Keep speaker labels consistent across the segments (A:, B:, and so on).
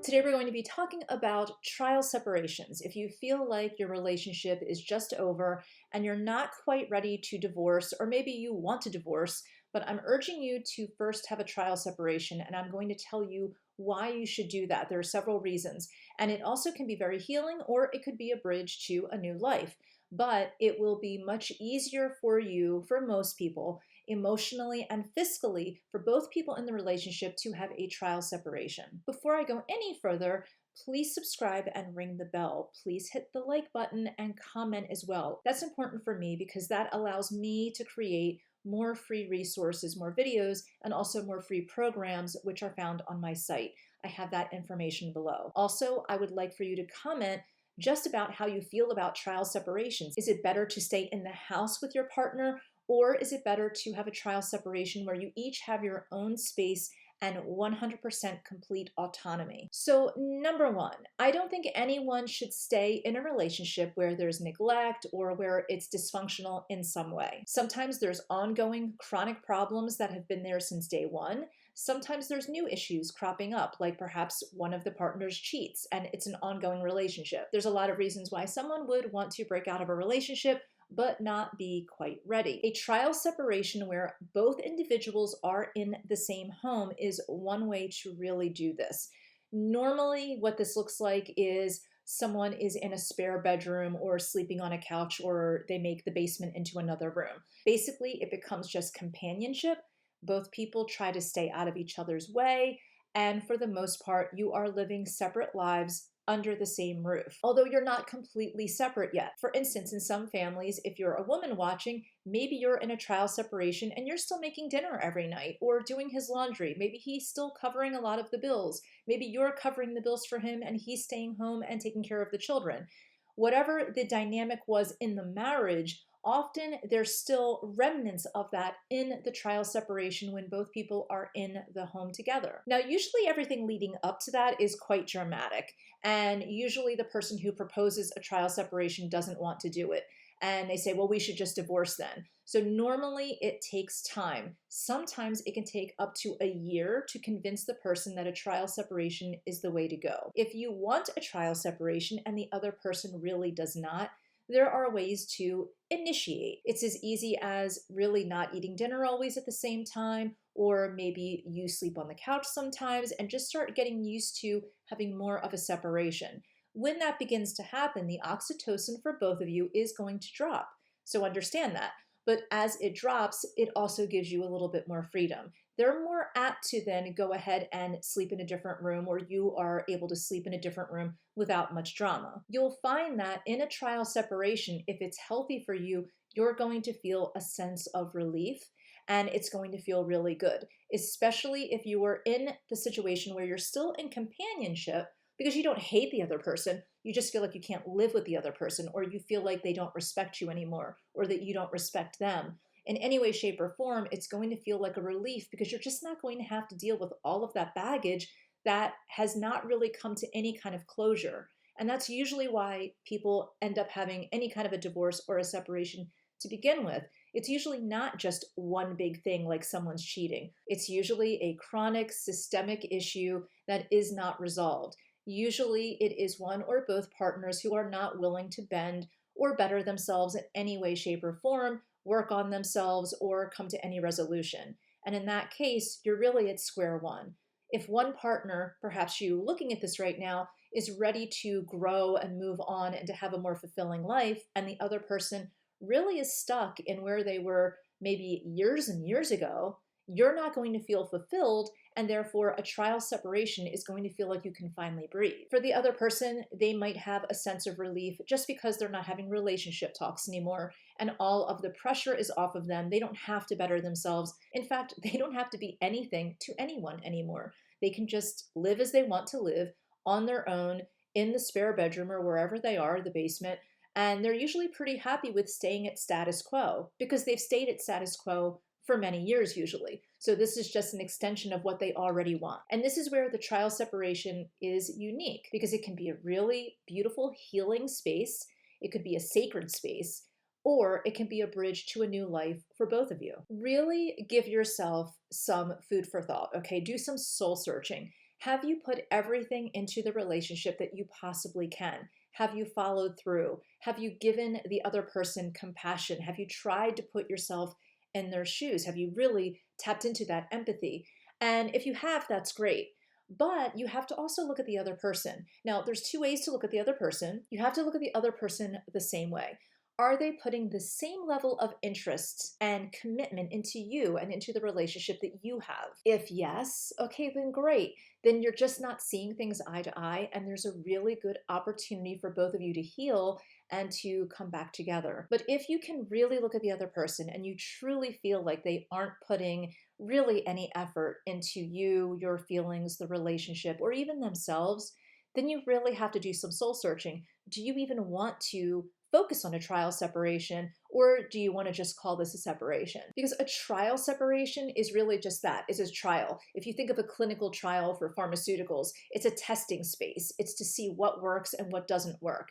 A: Today we're going to be talking about trial separations. If you feel like your relationship is just over and you're not quite ready to divorce, or maybe you want to divorce, but I'm urging you to first have a trial separation, and I'm going to tell you why you should do that. There are several reasons, and it also can be very healing, or it could be a bridge to a new life. But it will be much easier for you, for most people, emotionally and fiscally, for both people in the relationship to have a trial separation. Before I go any further, please subscribe and ring the bell. Please hit the like button and comment as well. That's important for me because that allows me to create more free resources, more videos, and also more free programs, which are found on my site. I have that information below. Also, I would like for you to comment just about how you feel about trial separations. Is it better to stay in the house with your partner, or is it better to have a trial separation where you each have your own space and 100% complete autonomy? So number one, I don't think anyone should stay in a relationship where there's neglect or where it's dysfunctional in some way. Sometimes there's ongoing chronic problems that have been there since day one. Sometimes there's new issues cropping up, like perhaps one of the partners cheats and it's an ongoing relationship. There's a lot of reasons why someone would want to break out of a relationship but not be quite ready. A trial separation where both individuals are in the same home is one way to really do this. Normally, what this looks like is someone is in a spare bedroom or sleeping on a couch, or they make the basement into another room. Basically, it becomes just companionship. Both people try to stay out of each other's way, and for the most part, you are living separate lives under the same roof, although you're not completely separate yet. For instance, in some families, if you're a woman watching, maybe you're in a trial separation and you're still making dinner every night or doing his laundry. Maybe he's still covering a lot of the bills. Maybe you're covering the bills for him and he's staying home and taking care of the children. Whatever the dynamic was in the marriage, often there's still remnants of that in the trial separation when both people are in the home together. Now, usually everything leading up to that is quite dramatic, and usually the person who proposes a trial separation doesn't want to do it. And they say, well, we should just divorce then. So normally it takes time. Sometimes it can take up to a year to convince the person that a trial separation is the way to go. If you want a trial separation and the other person really does not, there are ways to initiate. It's as easy as really not eating dinner always at the same time, or maybe you sleep on the couch sometimes, and just start getting used to having more of a separation. When that begins to happen, the oxytocin for both of you is going to drop. So understand that. But as it drops, it also gives you a little bit more freedom. They're more apt to then go ahead and sleep in a different room, or you are able to sleep in a different room without much drama. You'll find that in a trial separation, if it's healthy for you, you're going to feel a sense of relief, and it's going to feel really good, especially if you are in the situation where you're still in companionship because you don't hate the other person. You just feel like you can't live with the other person, or you feel like they don't respect you anymore, or that you don't respect them. In any way, shape, or form, it's going to feel like a relief because you're just not going to have to deal with all of that baggage that has not really come to any kind of closure. And that's usually why people end up having any kind of a divorce or a separation to begin with. It's usually not just one big thing like someone's cheating. It's usually a chronic, systemic issue that is not resolved. Usually it is one or both partners who are not willing to bend or better themselves in any way, shape, or form, work on themselves, or come to any resolution. And in that case, you're really at square one. If one partner, perhaps you looking at this right now, is ready to grow and move on and to have a more fulfilling life, and the other person really is stuck in where they were maybe years and years ago, you're not going to feel fulfilled, and therefore a trial separation is going to feel like you can finally breathe. For the other person, they might have a sense of relief just because they're not having relationship talks anymore, and all of the pressure is off of them. They don't have to better themselves. In fact, they don't have to be anything to anyone anymore. They can just live as they want to live on their own in the spare bedroom or wherever they are, the basement, and they're usually pretty happy with staying at status quo because they've stayed at status quo for many years usually. So this is just an extension of what they already want. And this is where the trial separation is unique because it can be a really beautiful healing space. It could be a sacred space, or it can be a bridge to a new life for both of you. Really give yourself some food for thought, okay? Do some soul searching Have you put everything into the relationship that you possibly can? Have you followed through? Have you given the other person compassion? Have you tried to put yourself in their shoes? Have you really tapped into that empathy? And if you have, that's great. But you have to also look at the other person. Now, there's two ways to look at the other person. You have to look at the other person the same way. Are they putting the same level of interest and commitment into you and into the relationship that you have? If yes, okay, then great. Then you're just not seeing things eye to eye, and there's a really good opportunity for both of you to heal and to come back together. But if you can really look at the other person and you truly feel like they aren't putting really any effort into you, your feelings, the relationship, or even themselves, then you really have to do some soul searching. Do you even want to focus on a trial separation, or do you want to just call this a separation? Because a trial separation is really just that. It's a trial. If you think of a clinical trial for pharmaceuticals, it's a testing space. It's to see what works and what doesn't work.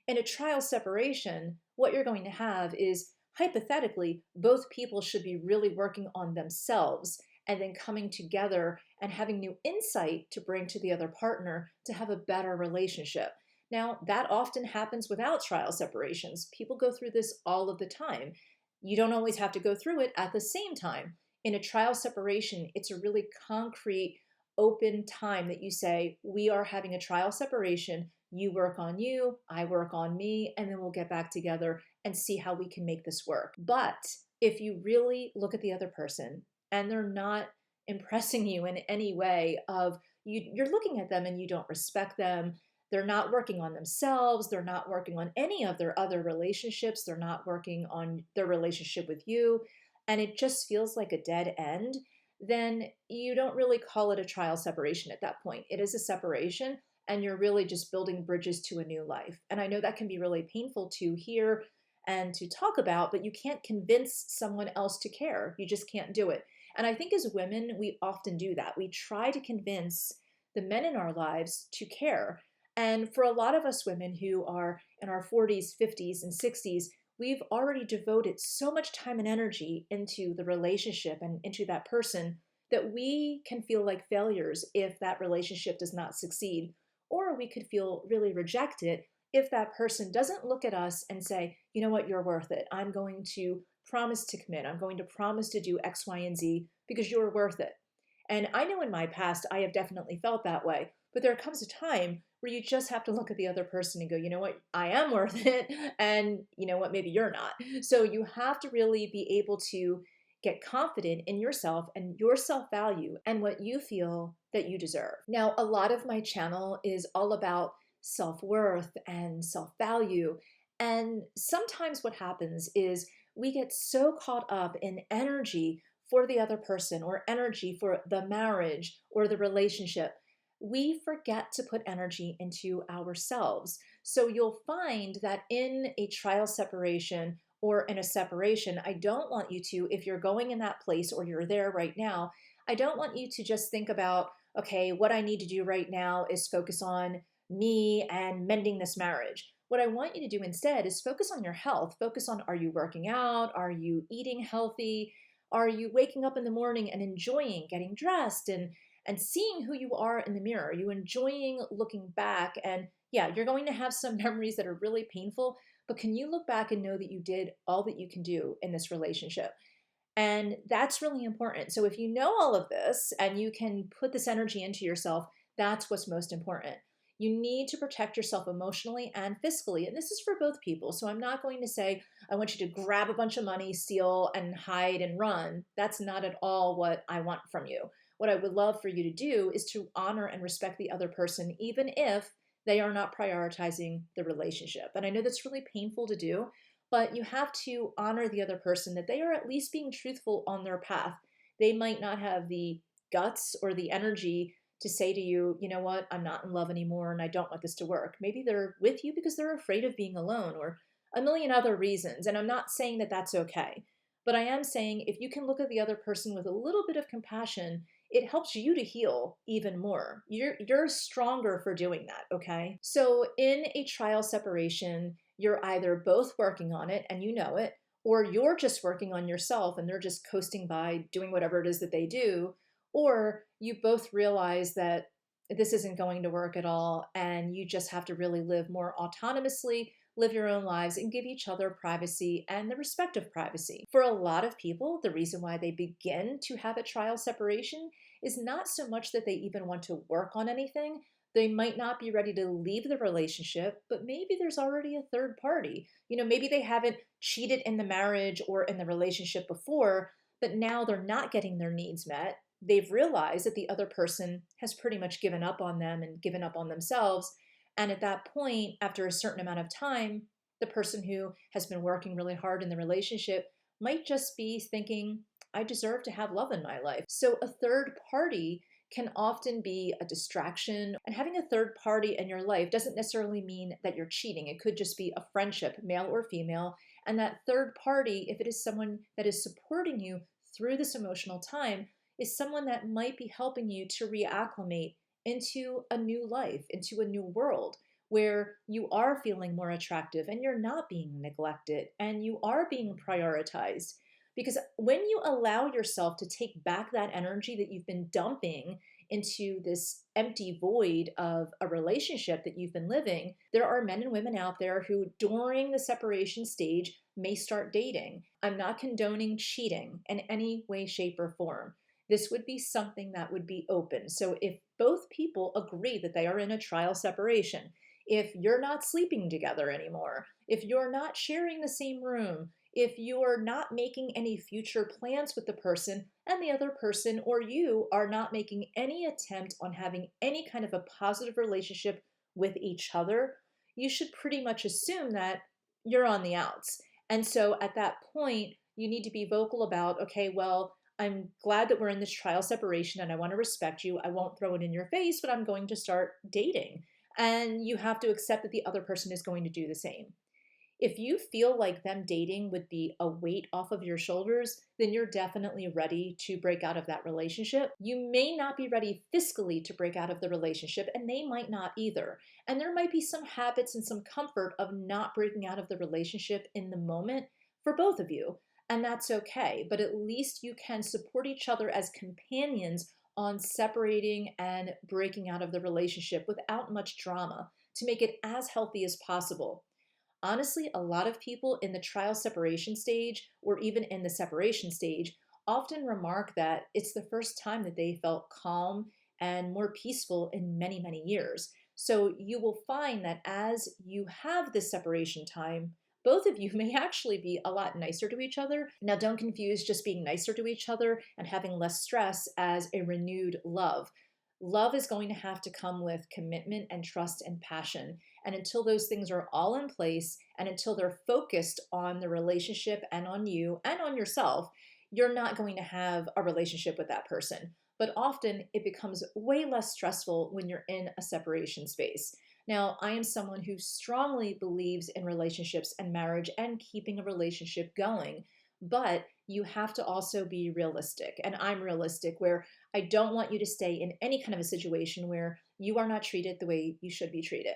A: In a trial separation, what you're going to have is, hypothetically, both people should be really working on themselves and then coming together and having new insight to bring to the other partner to have a better relationship. Now, that often happens without trial separations. People go through this all of the time. You don't always have to go through it at the same time. In a trial separation, it's a really concrete, open time that you say, we are having a trial separation. You work on you, I work on me, and then we'll get back together and see how we can make this work. But if you really look at the other person and they're not impressing you in any way of you're looking at them and you don't respect them, they're not working on themselves, they're not working on any of their other relationships, they're not working on their relationship with you, and it just feels like a dead end, then you don't really call it a trial separation at that point. It is a separation, and you're really just building bridges to a new life. And I know that can be really painful to hear and to talk about, but you can't convince someone else to care. You just can't do it. And I think as women, we often do that. We try to convince the men in our lives to care. And for a lot of us women who are in our 40s, 50s, and 60s, we've already devoted so much time and energy into the relationship and into that person that we can feel like failures if that relationship does not succeed. Or we could feel really rejected if that person doesn't look at us and say, you know what, you're worth it. I'm going to promise to commit. I'm going to promise to do X, Y, and Z because you're worth it. And I know in my past, I have definitely felt that way. But there comes a time where you just have to look at the other person and go, you know what, I am worth it. And you know what, maybe you're not. So you have to really be able to get confident in yourself and your self-value and what you feel that you deserve. Now, a lot of my channel is all about self-worth and self-value. And sometimes what happens is we get so caught up in energy for the other person or energy for the marriage or the relationship, we forget to put energy into ourselves. So you'll find that in a trial separation or in a separation, I don't want you to, if you're going in that place or you're there right now, I don't want you to just think about, okay, what I need to do right now is focus on me and mending this marriage. What I want you to do instead is focus on your health. Focus on, are you working out? Are you eating healthy? Are you waking up in the morning and enjoying getting dressed and seeing who you are in the mirror? Are you enjoying looking back? And yeah, you're going to have some memories that are really painful, but can you look back and know that you did all that you can do in this relationship? And that's really important. So if you know all of this and you can put this energy into yourself, that's what's most important. You need to protect yourself emotionally and fiscally. And this is for both people. So I'm not going to say, I want you to grab a bunch of money, steal, and hide and run. That's not at all what I want from you. What I would love for you to do is to honor and respect the other person, even if they are not prioritizing the relationship. And I know that's really painful to do, but you have to honor the other person, that they are at least being truthful on their path. They might not have the guts or the energy to say to you, you know what, I'm not in love anymore and I don't want this to work. Maybe they're with you because they're afraid of being alone or a million other reasons. And I'm not saying that that's okay. But I am saying if you can look at the other person with a little bit of compassion, it helps you to heal even more. You're stronger for doing that, okay? So in a trial separation, you're either both working on it and you know it, or you're just working on yourself and they're just coasting by doing whatever it is that they do, or you both realize that this isn't going to work at all, and you just have to really live more autonomously, live your own lives, and give each other privacy and the respect of privacy. For a lot of people, the reason why they begin to have a trial separation is not so much that they even want to work on anything. They might not be ready to leave the relationship, but maybe there's already a third party. Maybe they haven't cheated in the marriage or in the relationship before, but now they're not getting their needs met. They've realized that the other person has pretty much given up on them and given up on themselves. And at that point, after a certain amount of time, the person who has been working really hard in the relationship might just be thinking, I deserve to have love in my life. So a third party can often be a distraction. And having a third party in your life doesn't necessarily mean that you're cheating. It could just be a friendship, male or female. And that third party, if it is someone that is supporting you through this emotional time, is someone that might be helping you to reacclimate into a new life, into a new world where you are feeling more attractive and you're not being neglected and you are being prioritized. Because when you allow yourself to take back that energy that you've been dumping into this empty void of a relationship that you've been living, there are men and women out there who, during the separation stage, may start dating. I'm not condoning cheating in any way, shape, or form. This would be something that would be open. So if both people agree that they are in a trial separation, if you're not sleeping together anymore, if you're not sharing the same room, if you're not making any future plans with the person and the other person or you are not making any attempt on having any kind of a positive relationship with each other, you should pretty much assume that you're on the outs. And so at that point, you need to be vocal about, okay, well, I'm glad that we're in this trial separation and I want to respect you. I won't throw it in your face, but I'm going to start dating. And you have to accept that the other person is going to do the same. If you feel like them dating would be a weight off of your shoulders, then you're definitely ready to break out of that relationship. You may not be ready fiscally to break out of the relationship, and they might not either. And there might be some habits and some comfort of not breaking out of the relationship in the moment for both of you. And that's okay. But at least you can support each other as companions on separating and breaking out of the relationship without much drama to make it as healthy as possible. Honestly, a lot of people in the trial separation stage or even in the separation stage often remark that it's the first time that they felt calm and more peaceful in many, many years. So you will find that as you have this separation time, both of you may actually be a lot nicer to each other. Now, don't confuse just being nicer to each other and having less stress as a renewed love. Love is going to have to come with commitment and trust and passion. And until those things are all in place and until they're focused on the relationship and on you and on yourself, you're not going to have a relationship with that person. But often it becomes way less stressful when you're in a separation space. Now, I am someone who strongly believes in relationships and marriage and keeping a relationship going, but you have to also be realistic. And I'm realistic where I don't want you to stay in any kind of a situation where you are not treated the way you should be treated.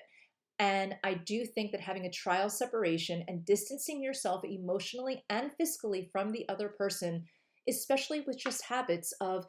A: And I do think that having a trial separation and distancing yourself emotionally and physically from the other person, especially with just habits of,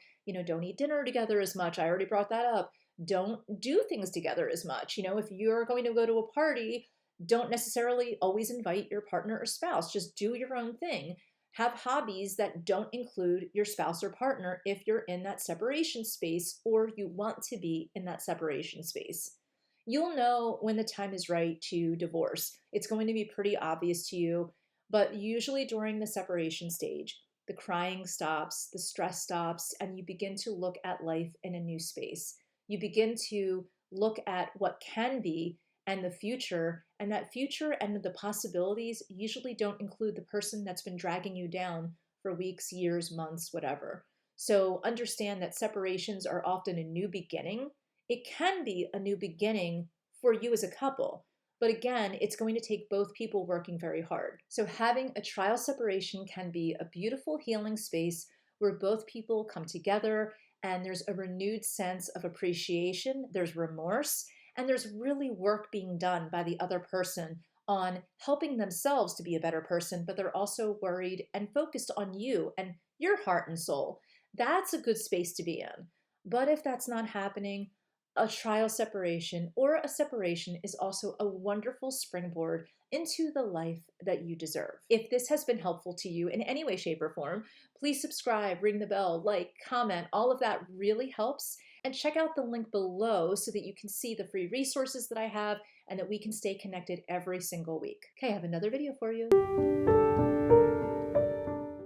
A: don't eat dinner together as much. I already brought that up. Don't do things together as much. If you're going to go to a party, don't necessarily always invite your partner or spouse. Just do your own thing. Have hobbies that don't include your spouse or partner if you're in that separation space or you want to be in that separation space. You'll know when the time is right to divorce. It's going to be pretty obvious to you, but usually during the separation stage, the crying stops, the stress stops, and you begin to look at life in a new space. You begin to look at what can be and the future, and that future and the possibilities usually don't include the person that's been dragging you down for weeks, years, months, whatever. So understand that separations are often a new beginning. It can be a new beginning for you as a couple, but again, it's going to take both people working very hard. So having a trial separation can be a beautiful healing space where both people come together and there's a renewed sense of appreciation, there's remorse, and there's really work being done by the other person on helping themselves to be a better person, but they're also worried and focused on you and your heart and soul. That's a good space to be in. But if that's not happening, A trial separation or a separation is also a wonderful springboard into the life that you deserve. If this has been helpful to you in any way, shape, or form, please subscribe, ring the bell, like, comment. All of that really helps. And check out the link below so that you can see the free resources that I have and that we can stay connected every single week. Okay, I have another video for you.